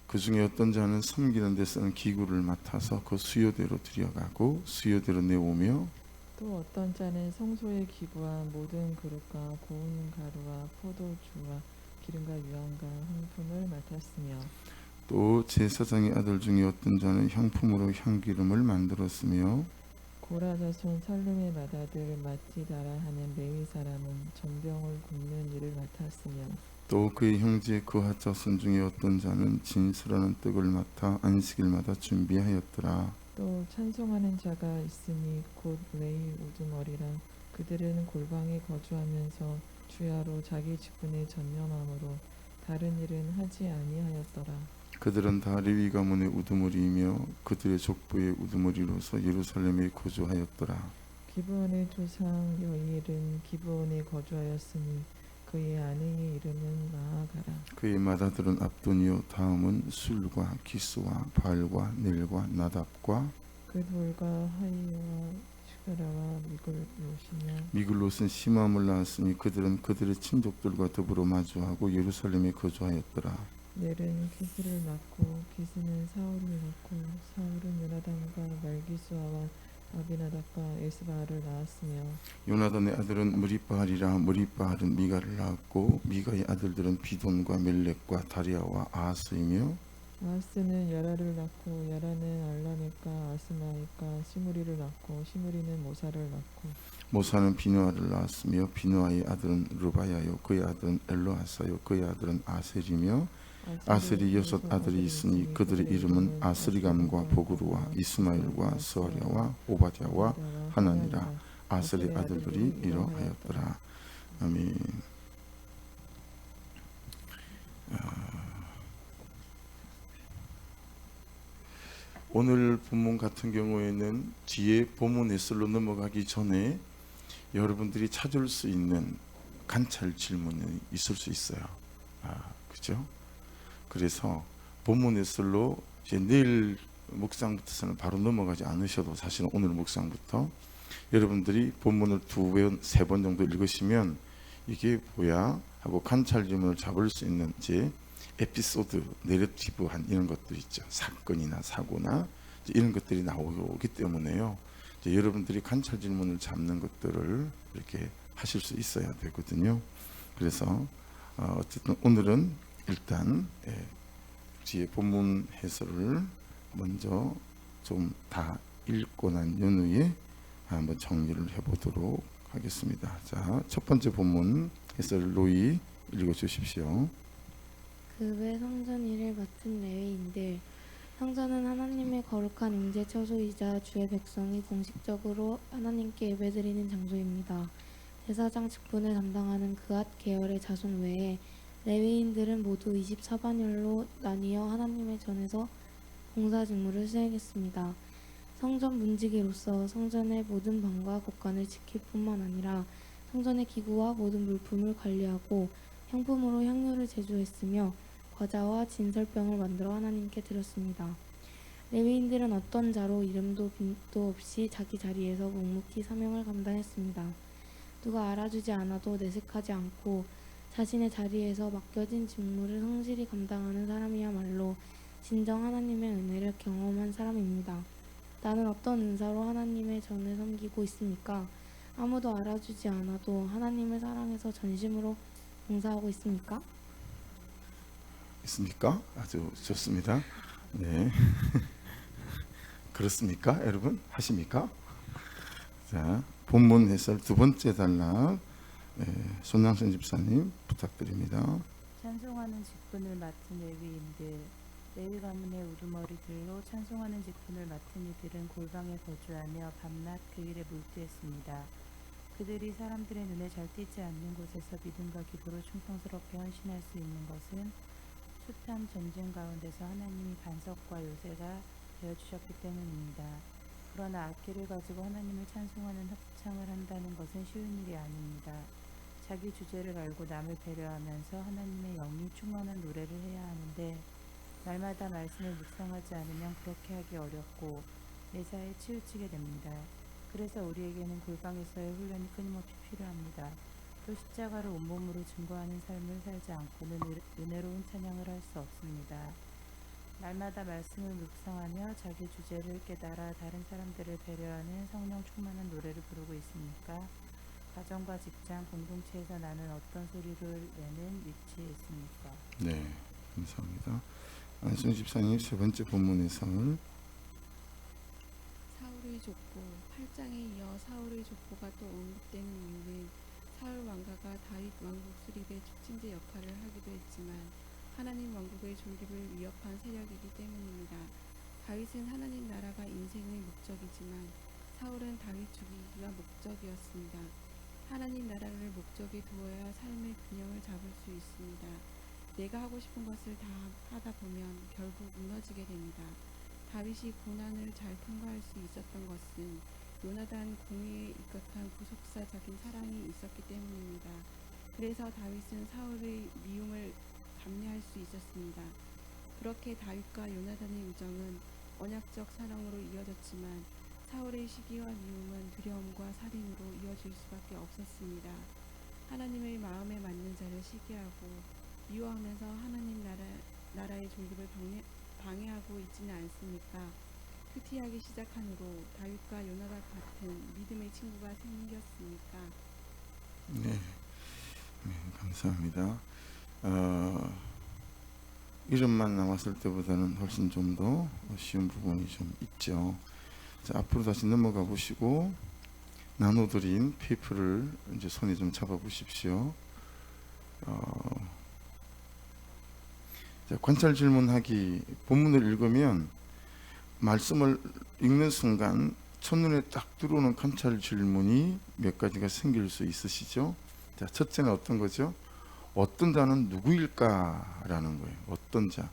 그 중에 어떤 자는 섬기는 데 쓰는 기구를 맡아서 그 수요대로 들여가고 수요대로 내오며 또 어떤 자는 성소에 기부한 모든 그릇과 고운 가루와 포도주와 기름과 유황과 향품을 맡았으며 또 제사장의 아들 중에 어떤 자는 향품으로 향기름을 만들었으며 고라 자손 살룸의 맏아들 마띠다라 하는 레위 사람은 전병을 굽는 일을 맡았으며 또 그의 형제 그핫 자손 중에 어떤 자는 진술하는 떡을 맡아 안식일마다 준비하였더라. 또 찬송하는 자가 있으니 곧 레위 우두머리라 그들은 골방에 거주하면서 주야로 자기 직분에 전념함으로 다른 일은 하지 아니하였더라. 그들은 다 레위 가문의 우두머리이며 그들의 족보의 우두머리로서 예루살렘에 거주하였더라. 기브온의 조상 여일은 기브온에 거주하였으니 그의 아내의 이름은 마아가라. 그의 맏아들은 압돈이요 다음은 술과 기스와 발과 넬과 나답과 그 돌과 하이와 슈가라와 미글롯이며 미글롯은 시므함을 낳았으니 그들은 그들의 친족들과 더불어 마주하고 예루살렘에 거주하였더라. 넬은 기스를 낳고 기스는 사울을 낳고 사울은 요나단과 말기수아와 아비나답과 에스바를 낳았으며 요나단의 아들은 무리바알이라 무리바알은 미가를 낳았고 미가의 아들들은 비돈과 멜렉과 다리아와 아하스이며 아하스는 야라를 낳고 야라는 알라멕과 아스마익과 시므리를 낳고 시므리는 모사를 낳고 모사는 비누아를 낳았으며 비누아의 아들은 르바야요 그의 아들은 엘로아사요 그의 아들은 아셀이며 아셀이 여섯 아들이 있으니 그들의 이름은 아스리감과 보그루와 이스마일과 스와랴와 오바댜와 하나니라. 아셀의 아들들이 이러하였더라. 아멘. 오늘 본문 같은 경우에는 뒤에 본문 에슬로 넘어가기 전에 여러분들이 찾을 수 있는 관찰 질문이 있을 수 있어요. 그죠? 그래서 본문 에슬로 이제 내일 묵상부터는 바로 넘어가지 않으셔도 사실은 오늘 묵상부터 여러분들이 본문을 2번, 3번 정도 읽으시면 이게 뭐야 하고 관찰 질문을 잡을 수 있는 이제 에피소드, 내러티브한 이런 것들 있죠. 사건이나 사고나 이런 것들이 나오기 때문에요. 이제 여러분들이 관찰 질문을 잡는 것들을 이렇게 하실 수 있어야 되거든요. 그래서 어쨌든 오늘은 일단 뒤에 본문 해설을 먼저 좀 다 읽고 난 연후에 한번 정리를 해보도록 하겠습니다. 자, 첫 번째 본문 해설 로이 읽어주십시오. 그 외 성전 일을 맡은 레위인들 성전은 하나님의 거룩한 임재 처소이자 주의 백성이 공식적으로 하나님께 예배드리는 장소입니다. 제사장 직분을 담당하는 그앗 계열의 자손 외에 레위인들은 모두 24반열로 나뉘어 하나님의 전에서 봉사 직무를 수행했습니다. 성전 문지기로서 성전의 모든 방과 곳간을 지킬 뿐만 아니라 성전의 기구와 모든 물품을 관리하고 향품으로 향료를 제조했으며 과자와 진설병을 만들어 하나님께 드렸습니다. 레위인들은 어떤 자로 이름도 빈도 없이 자기 자리에서 묵묵히 사명을 감당했습니다. 누가 알아주지 않아도 내색하지 않고 자신의 자리에서 맡겨진 직무를 성실히 감당하는 사람이야말로 진정 하나님의 은혜를 경험한 사람입니다. 나는 어떤 은사로 하나님의 전을 섬기고 있습니까? 아무도 알아주지 않아도 하나님을 사랑해서 전심으로 봉사하고 있습니까? 있습니까? 아주 좋습니다. 네. 그렇습니까? 여러분 하십니까? 자, 본문 해설 두 번째 단락 손낭선 집사님 부탁드립니다. 찬송하는 직분을 맡은 레위인들 레위 가문의 우두머리들로 찬송하는 직분을 맡은 이들은 골방에 거주하며 밤낮 그 일에 몰두했습니다. 그들이 사람들의 눈에 잘 띄지 않는 곳에서 믿음과 기도로 충성스럽게 헌신할 수 있는 것은 숱한 전쟁 가운데서 하나님이 반석과 요새가 되어주셨기 때문입니다. 그러나 악기를 가지고 하나님을 찬송하는 합창을 한다는 것은 쉬운 일이 아닙니다. 자기 주제를 알고 남을 배려하면서 하나님의 영이 충만한 노래를 해야 하는데 날마다 말씀을 묵상하지 않으면 그렇게 하기 어렵고 매사에 치우치게 됩니다. 그래서 우리에게는 골방에서의 훈련이 끊임없이 필요합니다. 또 십자가를 온몸으로 증거하는 삶을 살지 않고는 은혜로운 찬양을 할 수 없습니다. 날마다 말씀을 묵상하며 자기 주제를 깨달아 다른 사람들을 배려하는 성령 충만한 노래를 부르고 있습니까? 가정과 직장, 공동체에서 나는 어떤 소리를 내는 위치에 있습니까? 네, 감사합니다. 안순 집사님 세 번째 본문의 상을. 사울의 족보 8장에 이어 사울의 족보가 또 언급되는 이유는 사울 왕가가 다윗 왕국 수립의 촉진제 역할을 하기도 했지만 하나님 왕국의 존립을 위협한 세력이기 때문입니다. 다윗은 하나님 나라가 인생의 목적이지만 사울은 다윗 죽이기가 목적이었습니다. 하나님 나라를 목적에 두어야 삶의 균형을 잡을 수 있습니다. 내가 하고 싶은 것을 다 하다 보면 결국 무너지게 됩니다. 다윗이 고난을 잘 통과할 수 있었던 것은 요나단 공의에 입각한 구속사적인 사랑이 있었기 때문입니다. 그래서 다윗은 사울의 미움을 감내할 수 있었습니다. 그렇게 다윗과 요나단의 우정은 언약적 사랑으로 이어졌지만 사울의 시기와 미움은 두려움과 살인으로 이어질 수밖에 없었습니다. 하나님의 마음에 맞는 자를 시기하고 미워하면서 하나님 나라의 존립을 방해하고 있지는 않습니까? 후퇴하기 시작한 후로 다윗과 요나단 같은 믿음의 친구가 생겼습니까? 네, 감사합니다. 이름만 남았을 때보다는 훨씬 좀 더 쉬운 부분이 좀 있죠. 자, 앞으로 다시 넘어가 보시고 나눠드린 페이퍼를 이제 손에 좀 잡아 보십시오. 자, 관찰 질문하기 본문을 읽으면 말씀을 읽는 순간 첫눈에 딱 들어오는 관찰 질문이 몇 가지가 생길 수 있으시죠? 자, 첫째는 어떤 거죠? 어떤 자는 누구일까라는 거예요. 어떤 자.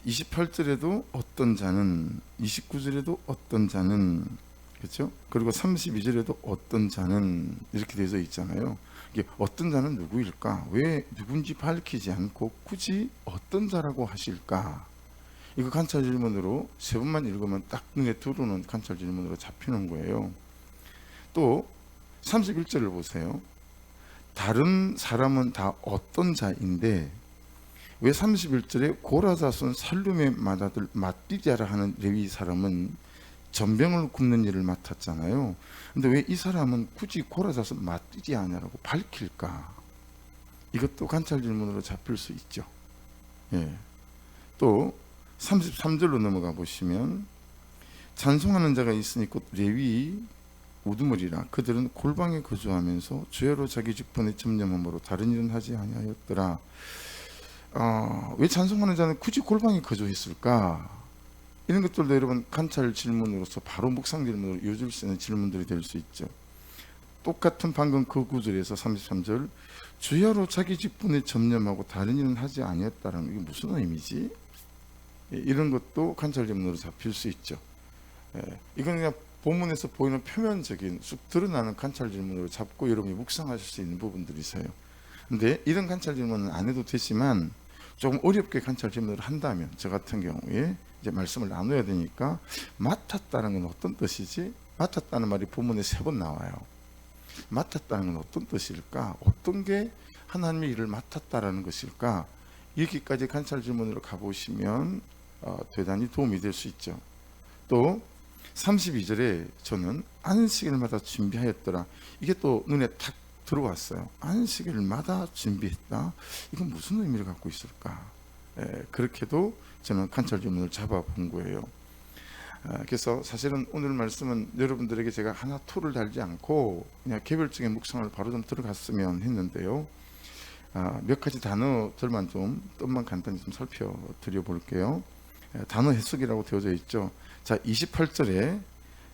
28절에도 어떤 자는, 29절에도 어떤 자는, 그렇죠? 그리고 32절에도 어떤 자는 이렇게 되어 있잖아요. 이게 어떤 자는 누구일까? 왜 누군지 밝히지 않고 굳이 어떤 자라고 하실까? 이거 관찰 질문으로 세 번만 읽으면 딱 눈에 들어오는 관찰 질문으로 잡히는 거예요. 또 31절을 보세요. 다른 사람은 다 어떤 자인데 왜 31절에 고라자손 살룸의 맏아들 맏디디아라 하는 레위 사람은 전병을 굽는 일을 맡았잖아요. 근데 왜 이 사람은 굳이 고라자손 맏디디아냐라고 밝힐까? 이것도 관찰 질문으로 잡힐 수 있죠. 예. 또 33절로 넘어가 보시면 찬송하는 자가 있으니 곧 레위 우두머리라 그들은 골방에 거주하면서 죄로 자기 직분에 점령함으로 다른 일은 하지 아니하였더라. 왜 찬송하는 자는 굳이 골방에 거주했을까? 이런 것들도 여러분 관찰 질문으로서 바로 묵상 질문으로 이어질 수 있는 질문들이 될 수 있죠. 똑같은 방금 그 구절에서 33절 주야로 자기 직분에 점령하고 다른 일은 하지 아니했다라는 이게 무슨 의미지? 이런 것도 관찰 질문으로 잡힐 수 있죠. 이건 그냥 본문에서 보이는 표면적인 쑥 드러나는 관찰 질문으로 잡고 여러분이 묵상하실 수 있는 부분들이세요. 근데 이런 관찰 질문은 안 해도 되지만 조금 어렵게 관찰 질문을 한다면 저 같은 경우에 이제 말씀을 나눠야 되니까 맡았다는 건 어떤 뜻이지? 맡았다는 말이 본문에 3번 나와요. 맡았다는 건 어떤 뜻일까? 어떤 게 하나님의 일을 맡았다라는 것일까? 여기까지 관찰 질문으로 가보시면 대단히 도움이 될 수 있죠. 또 32절에 저는 안식일마다 준비하였더라. 이게 또 눈에 탁 들어왔어요. 안식일마다 준비했다. 이건 무슨 의미를 갖고 있을까? 그렇게도 저는 관찰 질문을 잡아본 거예요. 그래서 사실은 오늘 말씀은 여러분들에게 제가 하나 툴을 달지 않고 그냥 개별적인 묵상을 바로 좀 들어갔으면 했는데요. 몇 가지 단어들만 좀만 간단히 좀 살펴드려 볼게요. 단어 해석이라고 되어져 있죠. 자, 28절에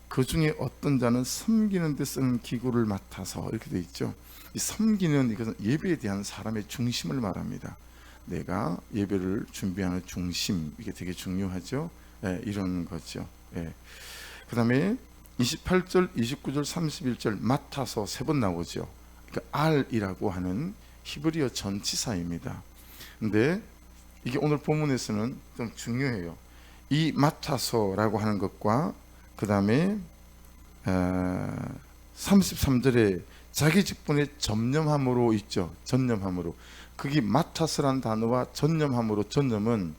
그 중에 어떤 자는 섬기는 데 쓰는 기구를 맡아서 이렇게 되어 있죠. 이 섬기는 이것은 예배에 대한 사람의 중심을 말합니다. 내가 예배를 준비하는 중심, 이게 되게 중요하죠. 이런 거죠. 그 다음에 28절, 29절, 31절 맡아서 3번 나오죠. 그러니까 R이라고 하는 히브리어 전치사입니다. 근데 이게 오늘 본문에서는 좀 중요해요. 이 맡아서라고 하는 것과 그 다음에 33절에 자기 직분에 전념함으로 있죠. 전념함으로. 그게 맡아서란 단어와 전념함으로, 전념은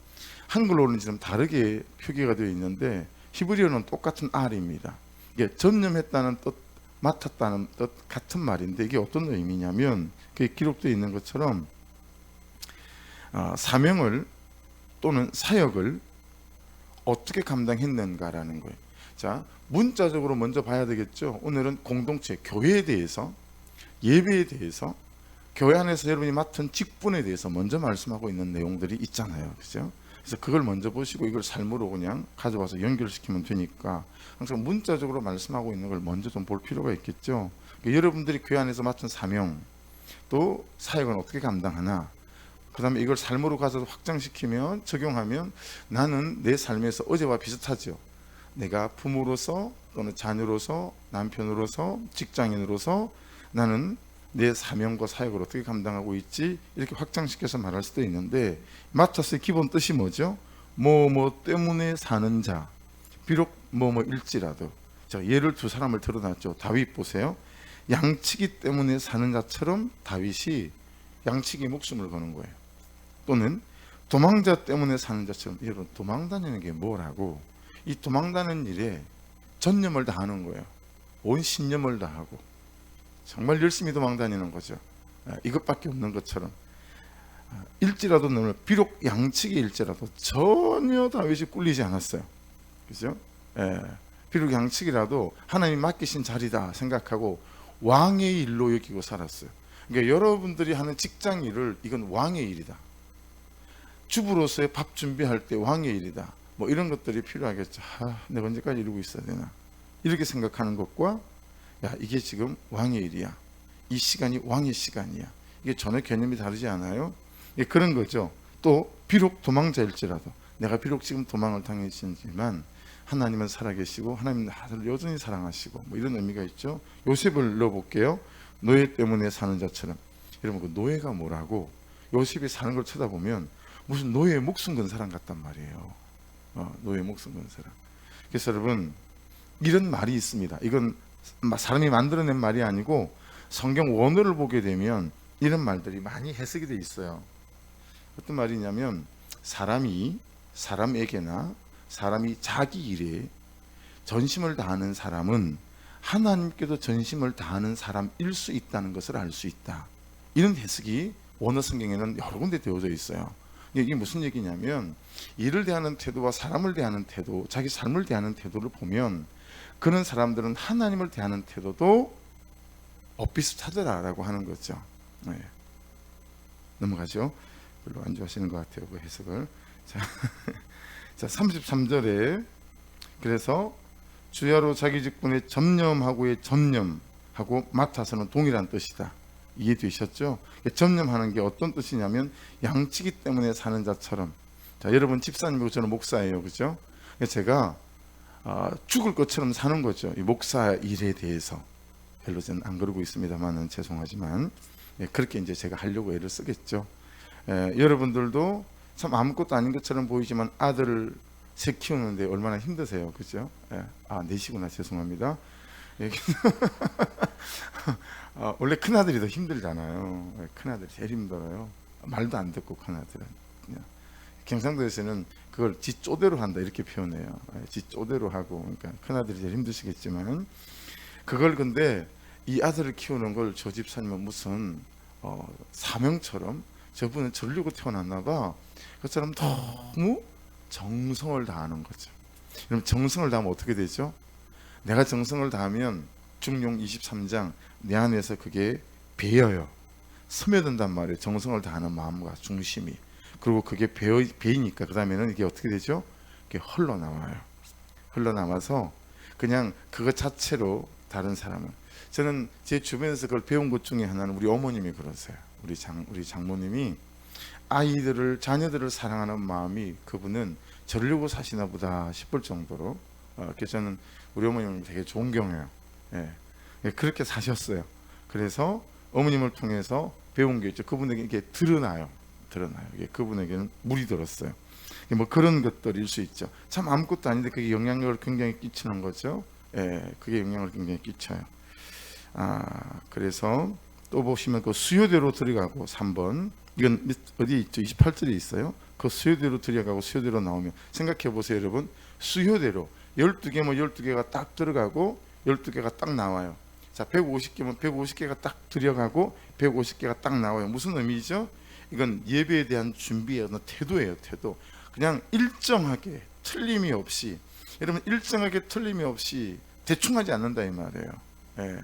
한글로는 좀 다르게 표기가 되어 있는데 히브리어는 똑같은 R입니다. 이게 전념했다는 뜻, 맡았다는 뜻 같은 말인데 이게 어떤 의미냐면 그게 기록되어 있는 것처럼 사명을 또는 사역을 어떻게 감당했는가라는 거예요. 자, 문자적으로 먼저 봐야 되겠죠. 오늘은 공동체, 교회에 대해서, 예배에 대해서, 교회 안에서 여러분이 맡은 직분에 대해서 먼저 말씀하고 있는 내용들이 있잖아요. 그죠? 그래서 그걸 먼저 보시고 이걸 삶으로 그냥 가져와서 연결시키면 되니까 항상 문자적으로 말씀하고 있는 걸 먼저 좀 볼 필요가 있겠죠. 그러니까 여러분들이 교회 안에서 맡은 사명, 또 사역은 어떻게 감당하나, 그 다음에 이걸 삶으로 가서 확장시키면, 적용하면 나는 내 삶에서 어제와 비슷하죠. 내가 부모로서 또는 자녀로서, 남편으로서, 직장인으로서 나는 내 사명과 사역을 어떻게 감당하고 있지, 이렇게 확장시켜서 말할 수도 있는데, 마타스의 기본 뜻이 뭐죠? 뭐 때문에 사는 자, 비록 일지라도. 자, 예를 두 사람을 들어놨죠. 다윗 보세요. 양치기 때문에 사는 자처럼 다윗이 양치기 목숨을 거는 거예요. 또는 도망자 때문에 사는 자처럼. 여러분, 도망 다니는 게 뭐라고? 이 도망 다니는 일에 전념을 다하는 거예요. 온 신념을 다하고 정말 열심히 도망 다니는 거죠. 이것밖에 없는 것처럼. 일지라도 너는 비록 양치기일지라도 전혀 다윗이 꿀리지 않았어요. 그죠? 비록 양치기라도 하나님 맡기신 자리다 생각하고 왕의 일로 여기고 살았어요. 그러니까 여러분들이 하는 직장 일을, 이건 왕의 일이다. 주부로서의 밥 준비할 때 왕의 일이다. 뭐 이런 것들이 필요하겠죠. 내가 언제까지 이러고 있어야 되나, 이렇게 생각하는 것과, 야, 이게 지금 왕의 일이야, 이 시간이 왕의 시간이야, 이게 전혀 개념이 다르지 않아요? 예, 그런 거죠. 또 비록 도망자일지라도, 내가 비록 지금 도망을 당했지만 하나님은 살아계시고 하나님은 나를 여전히 사랑하시고, 뭐 이런 의미가 있죠. 요셉을 넣어볼게요. 노예 때문에 사는 자처럼. 여러분, 그 노예가 뭐라고? 요셉이 사는 걸 쳐다보면 무슨 노예의 목숨 건 사람 같단 말이에요. 노예 목숨 건 사람. 그래서 여러분, 이런 말이 있습니다. 이건 사람이 만들어낸 말이 아니고 성경 원어를 보게 되면 이런 말들이 많이 해석이 돼 있어요. 어떤 말이냐면, 사람에게나 사람이 자기 일에 전심을 다하는 사람은 하나님께도 전심을 다하는 사람일 수 있다는 것을 알 수 있다. 이런 해석이 원어 성경에는 여러 군데 되어져 있어요. 이게 무슨 얘기냐면, 일을 대하는 태도와 사람을 대하는 태도, 자기 삶을 대하는 태도를 보면 그런 사람들은 하나님을 대하는 태도도 비슷하더라라고 하는 거죠. 네. 넘어가죠. 별로 안 좋아하시는 것 같아요, 그 해석을. 자, 33절에 그래서 주야로 자기 직분에 전념하고의 전념하고 맡아서는 동일한 뜻이다. 이해되셨죠? 전념하는 게 어떤 뜻이냐면 양치기 때문에 사는 자처럼. 자, 여러분 집사님이고 저는 목사예요, 그죠? 제가 죽을 것처럼 사는 거죠. 이 목사 일에 대해서. 별로 저는 안 그러고 있습니다만은 죄송하지만, 그렇게 이제 제가 하려고 애를 쓰겠죠. 여러분들도 참 아무것도 아닌 것처럼 보이지만 아들을 새 키우는데 얼마나 힘드세요, 그죠? 내시구나, 죄송합니다. 원래 큰아들이 더 힘들잖아요. 큰아들이 제일 힘들어요. 말도 안 듣고 큰아들은. 경상도에서는 그걸 지 쪼대로 한다 이렇게 표현해요. 지 쪼대로 하고. 그러니까 큰아들이 제일 힘드시겠지만, 그걸 근데 이 아들을 키우는 걸 저 집사님은 무슨 사명처럼, 저분은 전류고 태어났나 봐, 그처럼 너무 정성을 다하는 거죠. 그럼 정성을 다하면 어떻게 되죠? 내가 정성을 다하면 중용 23장 내 안에서 그게 배어요. 스며든단 말이에요. 정성을 다하는 마음과 중심이. 그리고 그게 배이니까 그 다음에는 이게 어떻게 되죠? 이게 흘러나와요. 흘러나와서 그냥 그것 자체로 다른 사람은, 저는 제 주변에서 그걸 배운 것 중에 하나는 우리 어머님이 그러세요. 우리 장모님이 자녀들을 사랑하는 마음이, 그분은 저러려고 사시나 보다 싶을 정도로, 그래서 저는 우리 어머님을 되게 존경해요. 그렇게 사셨어요. 그래서 어머님을 통해서 배운 게 있죠. 그분에게 이게 드러나요. 이게 그분에게는 물이 들었어요. 뭐 그런 것들일 수 있죠. 참 아무것도 아닌데 그게 영향력을 굉장히 끼치는 거죠. 그게 영향을 굉장히 끼쳐요. 그래서 또 보시면 그 수요대로 들어가고 3번 이건 어디 있죠? 28절에 있어요. 그 수요대로 들여가고 수요대로 나오면 생각해 보세요, 여러분. 수요대로 12개면 12개가 딱 들어가고 12개가 딱 나와요. 자, 150개면 150개가 딱 들여가고 150개가 딱 나와요. 무슨 의미죠? 이건 예배에 대한 준비의 어떤 태도예요, 태도. 그냥 일정하게 틀림이 없이, 여러분 일정하게 틀림이 없이 대충 하지 않는다 이 말이에요. 예,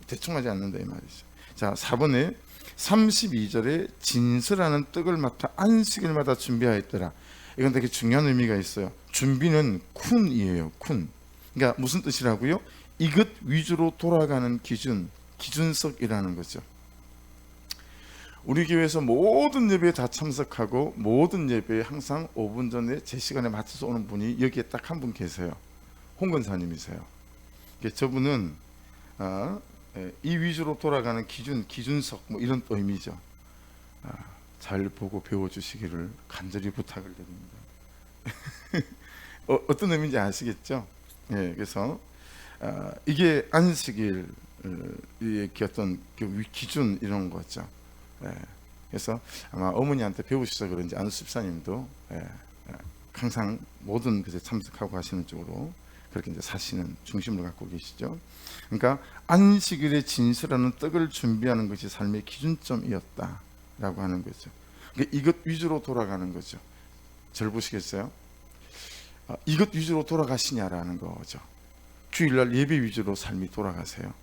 대충 하지 않는다 이 말이죠. 자, 4번에 32절에 진설하는 떡을 맡아 안식일마다 준비하였더라. 이건 되게 중요한 의미가 있어요. 준비는 쿤이에요. 쿤. 그러니까 무슨 뜻이라고요? 이것 위주로 돌아가는 기준석이라는 거죠. 우리 교회에서 모든 예배에 다 참석하고 모든 예배에 항상 5분 전에 제 시간에 맞춰서 오는 분이 여기에 딱 한 분 계세요. 홍건사님이세요. 저분은 이 위주로 돌아가는 기준석 뭐 이런 의미죠. 잘 보고 배워주시기를 간절히 부탁을 드립니다. 어떤 의미인지 아시겠죠? 예, 그래서 이게 안식일 어떤 기준 이런 거죠. 예, 그래서 아마 어머니한테 배우셔서 그런지 안수 집사님도 항상 모든 것에 참석하고 하시는 쪽으로 그렇게 이제 사시는 중심을 갖고 계시죠. 그러니까 안식일에 진설하는 떡을 준비하는 것이 삶의 기준점이었다라고 하는 거죠. 그러니까 이것 위주로 돌아가는 거죠. 절 보시겠어요? 이것 위주로 돌아가시냐라는 거죠. 주일날 예배 위주로 삶이 돌아가세요.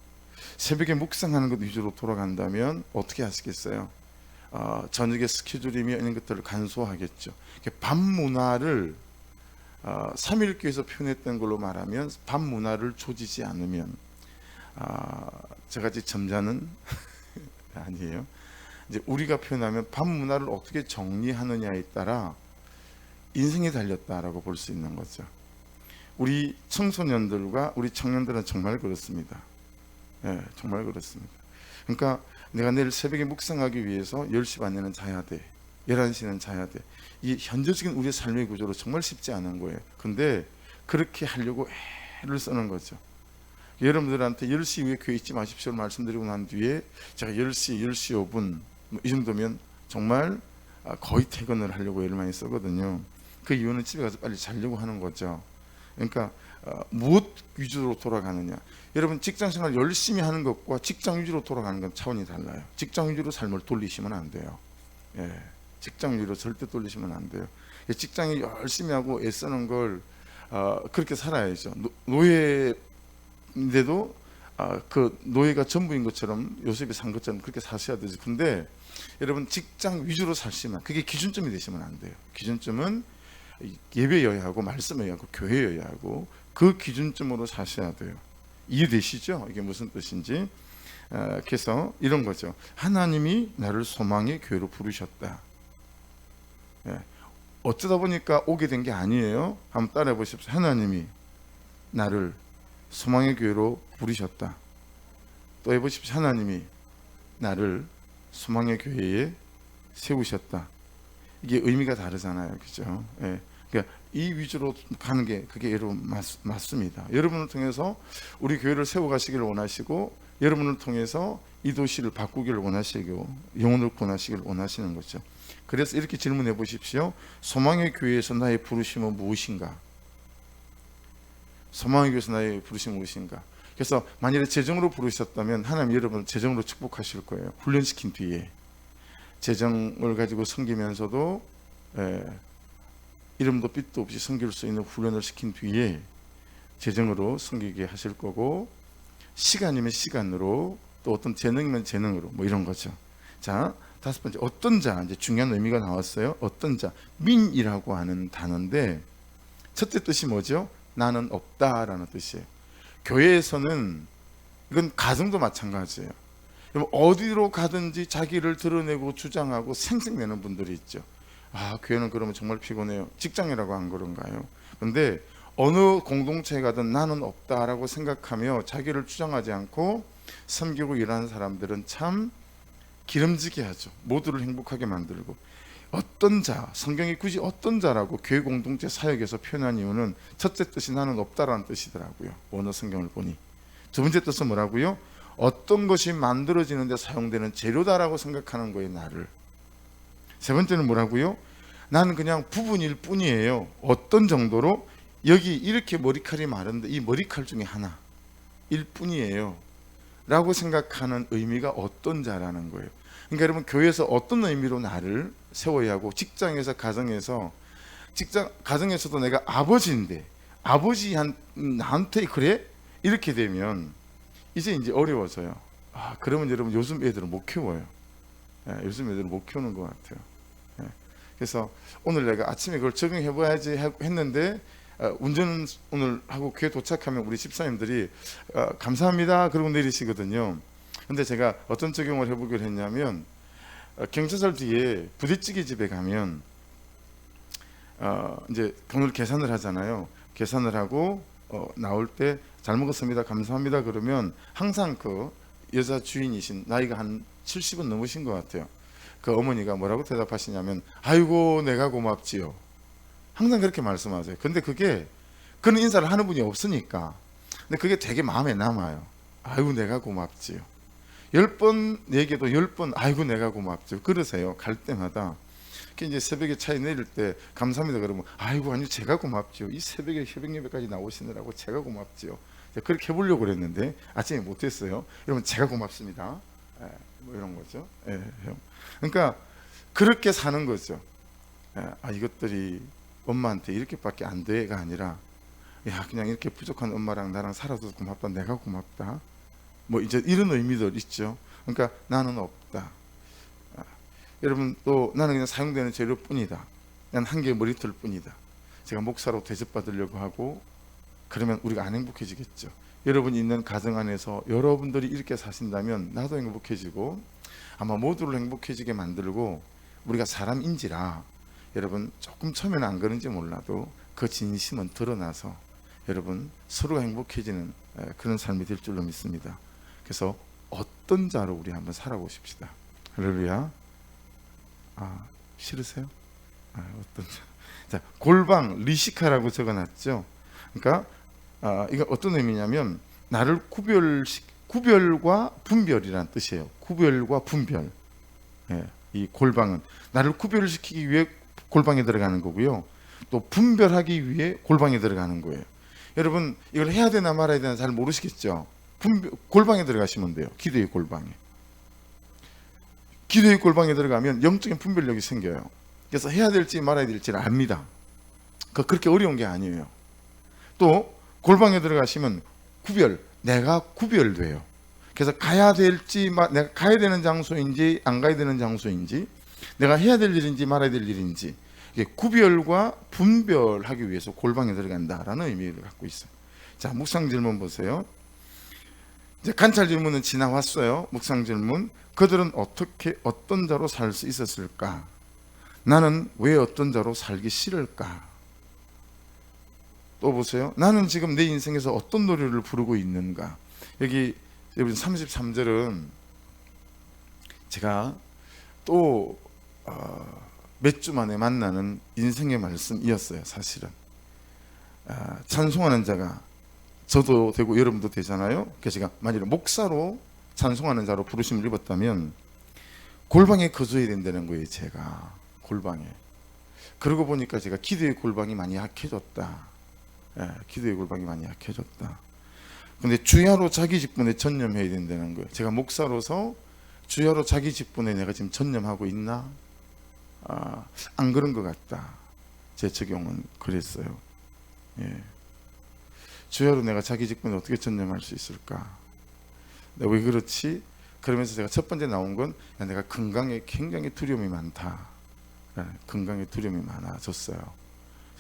새벽에 묵상하는 것 위주로 돌아간다면 어떻게 하시겠어요? 저녁에 스케줄이며 이런 것들을 간소하겠죠. 밤 문화를 3.1교에서 표현했던 걸로 말하면 밤 문화를 조지지 않으면 저같이 점잖은 아니에요. 이제 우리가 표현하면 밤 문화를 어떻게 정리하느냐에 따라 인생이 달렸다라고 볼 수 있는 거죠. 우리 청소년들과 우리 청년들은 정말 그렇습니다. 예, 정말 그렇습니다. 그러니까 내가 내일 새벽에 묵상하기 위해서 10시 반에는 자야 돼. 11시는 자야 돼. 이 현저적인 우리의 삶의 구조로 정말 쉽지 않은 거예요. 근데 그렇게 하려고 애를 쓰는 거죠. 여러분들한테 10시 이후에 교회 있지 마십시오 말씀드리고 난 뒤에 제가 10시 5분 이 정도면 정말 거의 퇴근을 하려고 애를 많이 쓰거든요. 그 이유는 집에 가서 빨리 자려고 하는 거죠. 그러니까 무엇 위주로 돌아가느냐. 여러분 직장생활 열심히 하는 것과 직장 위주로 돌아가는 건 차원이 달라요. 직장 위주로 삶을 돌리시면 안 돼요. 예, 직장 위주로 절대 돌리시면 안 돼요. 직장에 열심히 하고 애쓰는 걸 그렇게 살아야죠. 노예인데도 그 노예가 전부인 것처럼 요셉이 산 것처럼 그렇게 사셔야 되죠. 근데 여러분 직장 위주로 사시면 그게 기준점이 되시면 안 돼요. 기준점은 예배여야 하고 말씀여야 하고 교회여야 하고 그 기준점으로 사셔야 돼요. 이해되시죠? 이게 무슨 뜻인지. 그래서 이런 거죠. 하나님이 나를 소망의 교회로 부르셨다. 예. 어쩌다 보니까 오게 된 게 아니에요. 한번 따라해 보십시오. 하나님이 나를 소망의 교회로 부르셨다. 또 해보십시오. 하나님이 나를 소망의 교회에 세우셨다. 이게 의미가 다르잖아요. 그죠? 예. 그러니까 이 위주로 가는 게 그게 여러분 맞습니다. 여러분을 통해서 우리 교회를 세워가시기를 원하시고 여러분을 통해서 이 도시를 바꾸기를 원하시고 영혼을 구원하시기를 원하시는 거죠. 그래서 이렇게 질문해 보십시오. 소망의 교회에서 나의 부르심은 무엇인가? 소망의 교회에서 나의 부르심은 무엇인가? 그래서 만일에 재정으로 부르셨다면 하나님 여러분을 재정으로 축복하실 거예요. 훈련시킨 뒤에 재정을 가지고 섬기면서도 이름도 빛도 없이 섬길 수 있는 훈련을 시킨 뒤에 재정으로 섬기게 하실 거고 시간이면 시간으로 또 어떤 재능이면 재능으로 뭐 이런 거죠. 자, 다섯 번째 어떤 자 이제 중요한 의미가 나왔어요. 어떤 자 민이라고 하는 단어인데 첫째 뜻이 뭐죠? 나는 없다라는 뜻이에요. 교회에서는 이건 가정도 마찬가지예요. 어디로 가든지 자기를 드러내고 주장하고 생색내는 분들이 있죠. 교회는 그러면 정말 피곤해요. 직장이라고 안 그런가요? 근데 어느 공동체에 가든 나는 없다라고 생각하며 자기를 주장하지 않고 섬기고 일하는 사람들은 참 기름지게 하죠. 모두를 행복하게 만들고. 어떤 자, 성경이 굳이 어떤 자라고 교회 공동체 사역에서 표현한 이유는 첫째 뜻이 나는 없다라는 뜻이더라고요. 원어 성경을 보니. 두 번째 뜻은 뭐라고요? 어떤 것이 만들어지는 데 사용되는 재료다라고 생각하는 거예요. 나를. 세 번째는 뭐라고요? 나는 그냥 부분일 뿐이에요. 어떤 정도로? 여기 이렇게 머리칼이 마른데 이 머리칼 중에 하나일 뿐이에요 라고 생각하는 의미가 어떤 자라는 거예요. 그러니까 여러분, 교회에서 어떤 의미로 나를 세워야 하고, 직장에서, 가정에서도 내가 아버지인데 나한테 그래? 이렇게 되면 이제 어려워져요. 그러면 여러분, 요즘 애들은 못 키워요. 요즘 애들은 못 키우는 것 같아요. 그래서 오늘 내가 아침에 그걸 적용해 봐야지 했는데, 운전은 오늘 하고 교회 도착하면 우리 집사님들이 감사합니다 그러고 내리시거든요. 근데 제가 어떤 적용을 해보기로 했냐면, 경찰서 뒤에 부대찌개 집에 가면 이제 돈을 계산을 하잖아요. 계산을 하고 나올 때 잘 먹었습니다 감사합니다 그러면 항상 그 여자 주인이신, 나이가 한 70은 넘으신 것 같아요. 그 어머니가 뭐라고 대답하시냐면, 아이고 내가 고맙지요. 항상 그렇게 말씀하세요. 근데 그런 인사를 하는 분이 없으니까. 근데 그게 되게 마음에 남아요. 아이고 내가 고맙지요. 10번 얘기해도 10번 아이고 내가 고맙지요. 그러세요. 갈 때마다. 이제 새벽에 차에 내릴 때 감사합니다 그러면, 아이고 아니 제가 고맙지요. 이 새벽에 새벽 예배까지 나오시느라고 제가 고맙지요. 그렇게 해보려고 그랬는데 아침에 못했어요. 여러분, 제가 고맙습니다. 뭐 이런 거죠. 그러니까 그렇게 사는 거죠. 이것들이 엄마한테 이렇게밖에 안 돼가 아니라, 야 그냥 이렇게 부족한 엄마랑 나랑 살아서 고맙다, 내가 고맙다, 뭐 이제 이런 의미들 있죠. 그러니까 나는 없다. 여러분, 또 나는 그냥 사용되는 재료뿐이다. 난 한 개의 머리털 뿐이다. 제가 목사로 대접받으려고 하고 그러면 우리가 안 행복해지겠죠. 여러분이 있는 가정 안에서 여러분들이 이렇게 사신다면 나도 행복해지고 아마 모두를 행복해지게 만들고, 우리가 사람인지라 여러분 조금 처음에는 안 그런지 몰라도 그 진심은 드러나서 여러분 서로가 행복해지는 그런 삶이 될 줄로 믿습니다. 그래서 어떤 자로 우리 한번 살아보십시다. 할렐루야. 싫으세요? 어떤 자, 골방 리시카라고 적어놨죠. 그러니까 이거 어떤 의미냐면, 나를 구별과 분별이란 뜻이에요. 구별과 분별. 이 골방은 나를 구별시키기 위해 골방에 들어가는 거고요. 또 분별하기 위해 골방에 들어가는 거예요. 여러분, 이걸 해야 되나 말아야 되나 잘 모르시겠죠? 골방에 들어가시면 돼요. 기도의 골방에. 기도의 골방에 들어가면 영적인 분별력이 생겨요. 그래서 해야 될지 말아야 될지를 압니다. 그렇게 어려운 게 아니에요. 또 골방에 들어가시면 내가 구별돼요. 그래서 가야 될지, 내가 가야 되는 장소인지 안 가야 되는 장소인지, 내가 해야 될 일인지 말아야 될 일인지, 이게 구별과 분별하기 위해서 골방에 들어간다라는 의미를 갖고 있어요. 자, 묵상 질문 보세요. 이제 관찰 질문은 지나왔어요. 묵상 질문. 그들은 어떤 자로 살 수 있었을까? 나는 왜 어떤 자로 살기 싫을까? 또 보세요. 나는 지금 내 인생에서 어떤 노래를 부르고 있는가? 여기 33절은 제가 또 몇 주 만에 만나는 인생의 말씀이었어요. 사실은 찬송하는 자가 저도 되고 여러분도 되잖아요. 그래서 제가 만약에 목사로 찬송하는 자로 부르심을 입었다면 골방에 거주해야 된다는 거예요. 제가 골방에. 그러고 보니까 제가 기도의 골방이 많이 약해졌다. 기도의 골방이 많이 약해졌다. 근데 주야로 자기 직분에 전념해야 된다는 거예요. 제가 목사로서 주야로 자기 직분에 내가 지금 전념하고 있나? 안 그런 것 같다. 제 적용은 그랬어요. 주야로 내가 자기 직분에 어떻게 전념할 수 있을까? 왜 그렇지? 그러면서 제가 첫 번째 나온 건, 내가 건강에 굉장히 두려움이 많다. 건강에 두려움이 많아졌어요.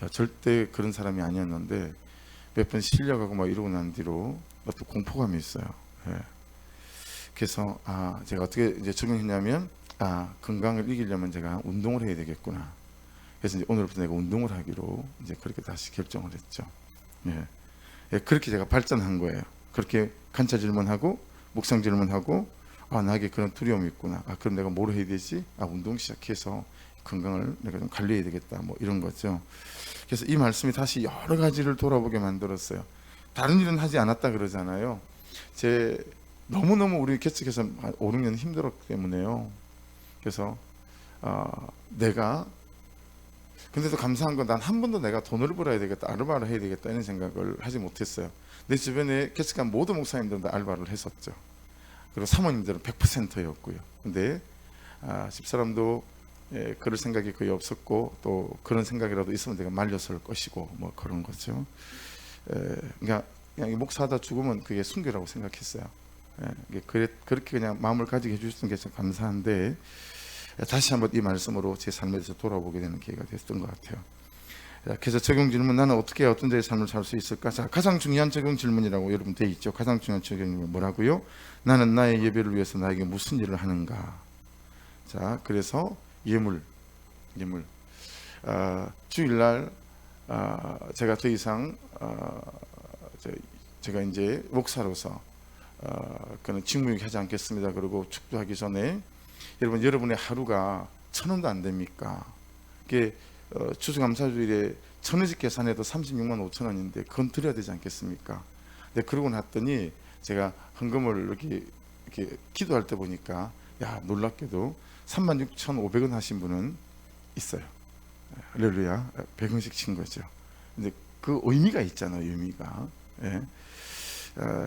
제가 절대 그런 사람이 아니었는데 몇 번 실려가고 막 이러고 난 뒤로 또 공포감이 있어요. 그래서 제가 어떻게 이제 적용했냐면, 건강을 이기려면 제가 운동을 해야 되겠구나. 그래서 이제 오늘부터 내가 운동을 하기로 이제 그렇게 다시 결정을 했죠. 그렇게 제가 발전한 거예요. 그렇게 관찰 질문하고 묵상 질문하고, 나에게 그런 두려움이 있구나. 그럼 내가 뭘 해야 되지? 운동 시작해서 건강을 내가 좀 관리해야 되겠다. 뭐 이런 거죠. 그래서 이 말씀이 다시 여러 가지를 돌아보게 만들었어요. 다른 일은 하지 않았다 그러잖아요. 너무너무 우리 개척해서 5, 6년 힘들었기 때문에요. 그래서 내가 근데도 감사한 건 난 한 번도 내가 돈을 벌어야 되겠다, 알바를 해야 되겠다 이런 생각을 하지 못했어요. 내 주변에 개척한 모든 목사님들도 알바를 했었죠. 그리고 사모님들은 100%였고요. 근데 집사람도 그럴 생각이 거의 없었고, 또 그런 생각이라도 있으면 내가 말렸을 것이고 뭐 그런 거죠. 그러니까 그냥 목사하다 죽으면 그게 순교라고 생각했어요. 그렇게 그냥 마음을 가지게 해주셨던 게 참 감사한데, 다시 한번 이 말씀으로 제 삶에 대해서 돌아보게 되는 기회가 됐던 것 같아요. 그래서 적용 질문, 나는 어떻게 어떤 데의 삶을 살 수 있을까? 자, 가장 중요한 적용 질문이라고 여러분 돼 있죠. 가장 중요한 적용 질문 뭐라고요? 나는 나의 예배를 위해서 나에게 무슨 일을 하는가? 자, 그래서 예물. 주일날 제가 더 이상 제가 이제 목사로서 그는 직무유기 하지 않겠습니다. 그리고 축도하기 전에 여러분의 하루가 1,000원도 안 됩니까? 이게 추수감사주일에 1,000원씩 계산해도 36만 5천 원인데 그건 드려야 되지 않겠습니까? 근데 그러고 났더니 제가 헌금을 이렇게 기도할 때 보니까, 야, 놀랍게도 36,500원 하신 분은 있어요. 할렐루야. 100원씩 친 거죠. 근데 그 의미가 있잖아요. 의미가.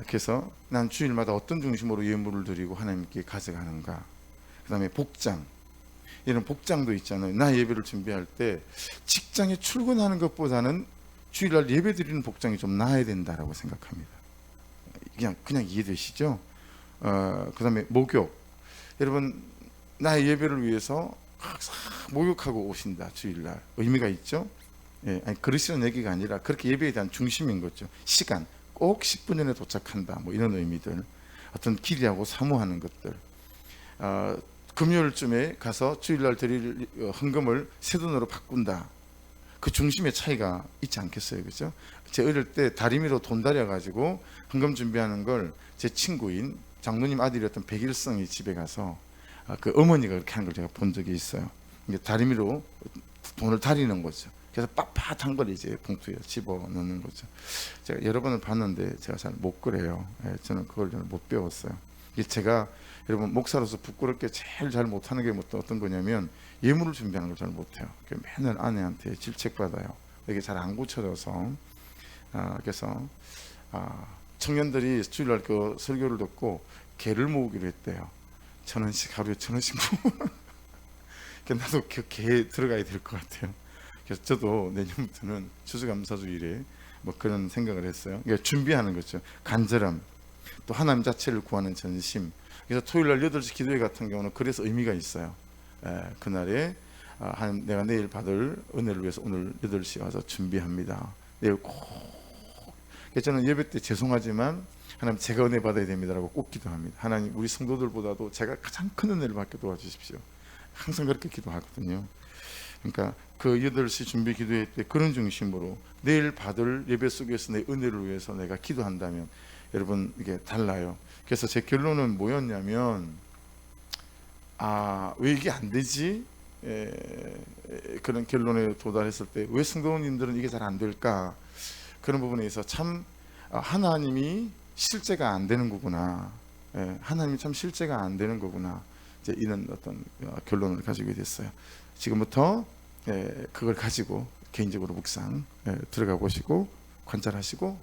그래서 난 주일마다 어떤 중심으로 예물을 드리고 하나님께 가져가는가. 그 다음에 복장, 이런 복장도 있잖아요. 나 예배를 준비할 때 직장에 출근하는 것보다는 주일날 예배 드리는 복장이 좀 나아야 된다라고 생각합니다. 그냥 이해되시죠? 그 다음에 목욕, 여러분 나의 예배를 위해서 목욕하고 오신다. 주일날 의미가 있죠? 아니 그러시는 얘기가 아니라 그렇게 예배에 대한 중심인 거죠. 시간 꼭 10분 전에 도착한다, 뭐 이런 의미들, 어떤 기대하고 사모하는 것들. 금요일쯤에 가서 주일날 드릴 헌금을 새 돈으로 바꾼다. 그 중심의 차이가 있지 않겠어요, 그죠? 제 어릴 때 다리미로 돈 다려가지고 헌금 준비하는 걸 제 친구인 장로님 아들이었던 백일성이 집에 가서 그 어머니가 그렇게 하는 걸 제가 본 적이 있어요. 이게 다리미로 돈을 다리는 거죠. 그래서 빳빳한 걸 이제 봉투에 집어넣는 거죠. 제가 여러 번을 봤는데 제가 잘 못 그래요. 저는 그걸 잘 못 배웠어요. 이게 제가 여러분 목사로서 부끄럽게 제일 잘 못하는 게 어떤 거냐면 예물을 준비하는 걸 잘 못해요. 맨날 아내한테 질책받아요. 이게 잘 안 고쳐져서. 그래서 청년들이 주일날 그 설교를 듣고 개를 모으기로 했대요. 1,000원씩, 하루에 1,000원씩 모으고. 나도 그 개에 들어가야 될 것 같아요. 그래서 저도 내년부터는 추수감사주일에 뭐 그런 생각을 했어요. 그러니까 준비하는 거죠. 간절함, 또 하나님 자체를 구하는 전심. 그래서 토요일날 8시 기도회 같은 경우는 그래서 의미가 있어요. 그날에 내가 내일 받을 은혜를 위해서 오늘 8시에 와서 준비합니다. 내일 꼭. 그래서 저는 예배 때 죄송하지만 하나님 제가 은혜 받아야 됩니다라고 꼭 기도합니다. 하나님 우리 성도들보다도 제가 가장 큰 은혜를 받게 도와주십시오. 항상 그렇게 기도하거든요. 그러니까 그 8시 준비 기도회 때 그런 중심으로 내일 받을 예배 속에서 내 은혜를 위해서 내가 기도한다면 여러분 이게 달라요. 그래서 제 결론은 뭐였냐면, 왜 이게 안 되지? 그런 결론에 도달했을 때 왜 성도님들은 이게 잘 안 될까? 그런 부분에 있어서 참 하나님이 실제가 안 되는 거구나. 하나님이 참 실제가 안 되는 거구나. 이제 이런 어떤 결론을 가지게 됐어요. 지금부터 그걸 가지고 개인적으로 묵상 들어가 보시고 관찰하시고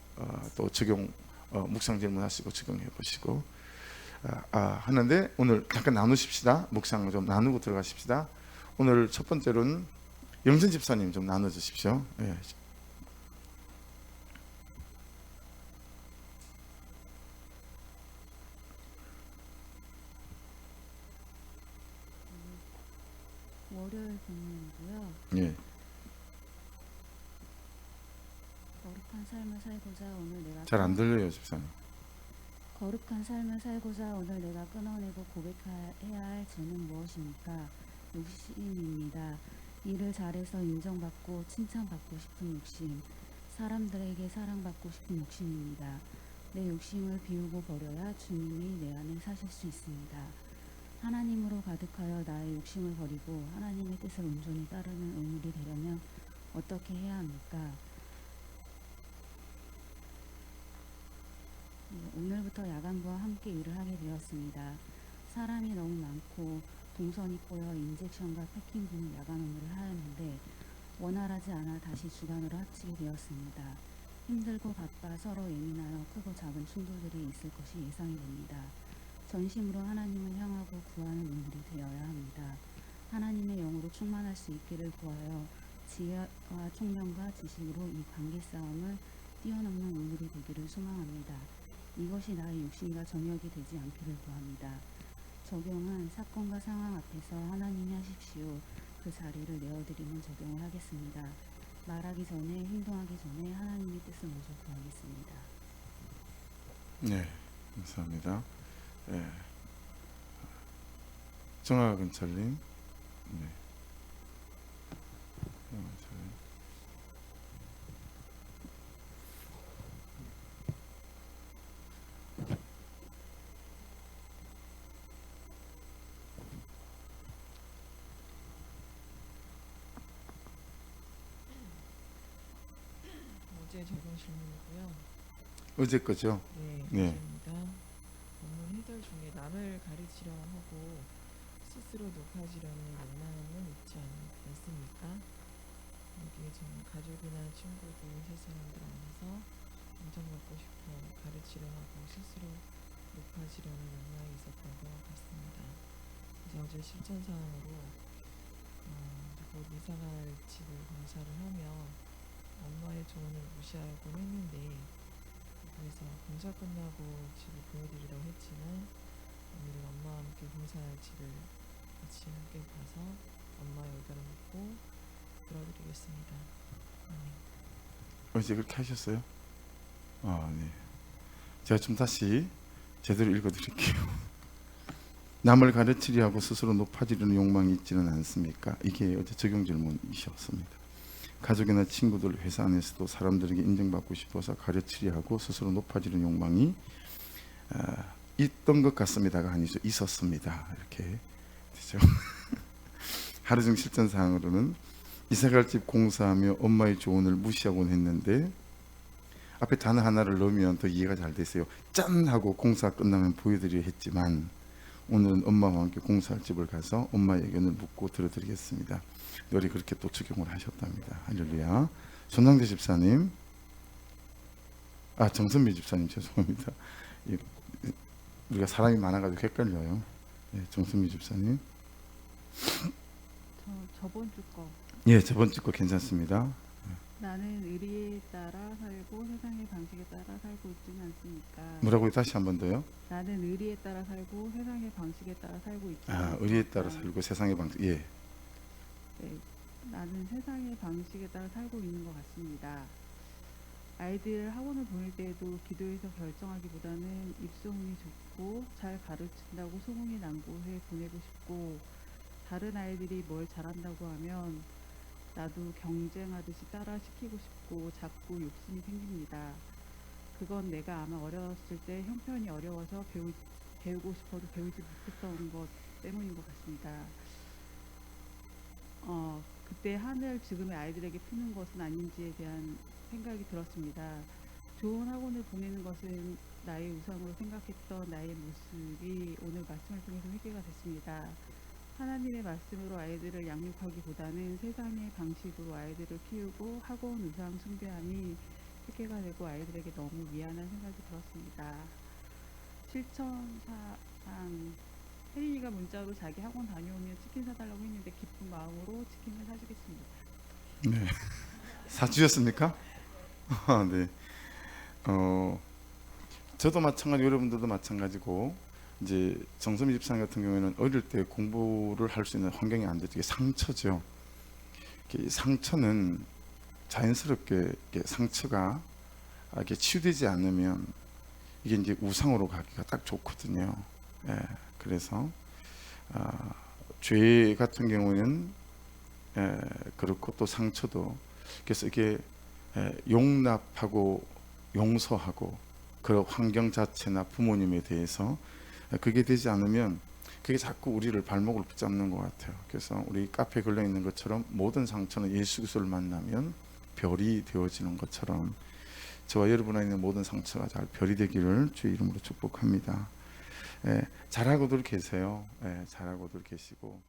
또 적용 묵상 질문하시고 적용해 보시고 하는데, 오늘 잠깐 나누십시다. 묵상을 좀 나누고 들어가십시다. 오늘 첫 번째로는 영선 집사님 좀 나눠 주십시오. 월요일 본문이고요. 예. 거룩한 삶을 살고자 오늘 내가 잘 안 들려요, 집사님. 거룩한 삶을 살고자 오늘 내가 끊어내고 고백해야 할 죄는 무엇입니까? 욕심입니다. 일을 잘해서 인정받고 칭찬받고 싶은 욕심, 사람들에게 사랑받고 싶은 욕심입니다. 내 욕심을 비우고 버려야 주님이 내 안에 사실 수 있습니다. 하나님으로 가득하여 나의 욕심을 버리고 하나님의 뜻을 온전히 따르는 의물이 되려면 어떻게 해야 합니까? 오늘부터 야간부와 함께 일을 하게 되었습니다. 사람이 너무 많고 동선이 꼬여 인젝션과 패킹 등 야간 업무를 하였는데 원활하지 않아 다시 주간으로 합치게 되었습니다. 힘들고 바빠 서로 예민하여 크고 작은 충돌들이 있을 것이 예상이 됩니다. 전심으로 하나님을 향하고 구하는 인물이 되어야 합니다. 하나님의 영으로 충만할 수 있기를 구하여 지혜와 총명과 지식으로 이 관계 싸움을 뛰어넘는 인물이 되기를 소망합니다. 이것이 나의 욕심과 정욕이 되지 않기를 구합니다. 적용은 사건과 상황 앞에서 하나님이 하십시오. 그 자리를 내어드리는 적용을 하겠습니다. 말하기 전에 행동하기 전에 하나님의 뜻을 먼저 구하겠습니다. 네, 감사합니다. 예. 정화근찰님, 네. 정화근찰님. 어제 적은 질문이고요. 어제 거죠? 네, 네. 어제입니다. 본문 해설 중에 남을 가르치려 하고 스스로 높아지려는 욕망은 있지 않습니까? 여기에 저는 가족이나 친구들, 세사람들 안에서 인정받고 싶어 가르치려 하고 스스로 높아지려는 욕망이 있었던 것 같습니다. 그래서 어제 실천사항으로 곧 이사갈 집을 공사를 하며 엄마의 조언을 무시하곤 했는데, 그래서 공사 끝나고 집을 보여드리려고 했지만 오늘은 엄마와 함께 공사할 집을 같이 함께 봐서 엄마의 의견을 묻고 들어드리겠습니다. 어제 그렇게 하셨어요? 네. 제가 좀 다시 제대로 읽어드릴게요. 남을 가르치려 하고 스스로 높아지려는 욕망이 있지는 않습니까? 이게 어제 적용 질문이셨습니다. 가족이나 친구들, 회사 안에서도 사람들에게 인정받고 싶어서 가르치려 하고 스스로 높아지는 욕망이 있던 것 같습니다가 아니죠. 있었습니다. 이렇게 되죠. 하루 중 실천 사항으로는 이사갈 집 공사하며 엄마의 조언을 무시하곤 했는데, 앞에 단어 하나를 넣으면 더 이해가 잘 되세요. 짠! 하고 공사 끝나면 보여드리려 했지만 오늘은 엄마와 함께 공사할 집을 가서 엄마의 의견을 묻고 들어드리겠습니다. 너리 그렇게 또 적용을 하셨답니다. 할렐루야. 손상대 집사님, 정선미 집사님 죄송합니다. 우리가 사람이 많아가지고 헷갈려요. 네, 정선미 집사님. 저번 주 거. 예, 저번 주 거 괜찮습니다. 나는 의리에 따라 살고 세상의 방식에 따라 살고 있지는 않습니까? 뭐라고요? 다시 한 번 더요. 나는 의리에 따라 살고 세상의 방식에 따라 살고 있지 않습니까? 의리에 따라 살고 세상의 방식. 예. 네, 나는 세상의 방식에 따라 살고 있는 것 같습니다. 아이들 학원을 보낼 때에도 기도해서 결정하기보다는 입소문이 좋고 잘 가르친다고 소문이 난 곳에 보내고 싶고, 다른 아이들이 뭘 잘한다고 하면 나도 경쟁하듯이 따라 시키고 싶고 자꾸 욕심이 생깁니다. 그건 내가 아마 어렸을 때 형편이 어려워서 배우고 싶어도 배우지 못했던 것 때문인 것 같습니다. 그때 한을 지금의 아이들에게 푸는 것은 아닌지에 대한 생각이 들었습니다. 좋은 학원을 보내는 것은 나의 우상으로 생각했던 나의 모습이 오늘 말씀을 통해서 회개가 됐습니다. 하나님의 말씀으로 아이들을 양육하기보다는 세상의 방식으로 아이들을 키우고 학원 우상 숭배함이 회개가 되고 아이들에게 너무 미안한 생각이 들었습니다. 실천사항, 혜린이가 문자로 자기 학원 다녀오면 치킨 사달라고 했는데 기쁜 마음으로 치킨을 사주겠습니다. 네. 사주셨습니까? 네. 저도 마찬가지, 여러분들도 마찬가지고, 이제 정선미 집사님 같은 경우에는 어릴 때 공부를 할 수 있는 환경이 안 됐죠. 이게 상처죠. 이게 상처는 자연스럽게 상처가 이렇게 치유되지 않으면 이게 이제 우상으로 가기가 딱 좋거든요. 예, 그래서 죄 같은 경우에는 그렇고 또 상처도, 그래서 이게 용납하고 용서하고 그런 환경 자체나 부모님에 대해서 그게 되지 않으면 그게 자꾸 우리를 발목을 붙잡는 것 같아요. 그래서 우리 카페에 걸려 있는 것처럼 모든 상처는 예수 그리스도를 만나면 별이 되어지는 것처럼 저와 여러분 안에 있는 모든 상처가 잘 별이 되기를 주의 이름으로 축복합니다. 잘하고들 계세요. 잘하고들 계시고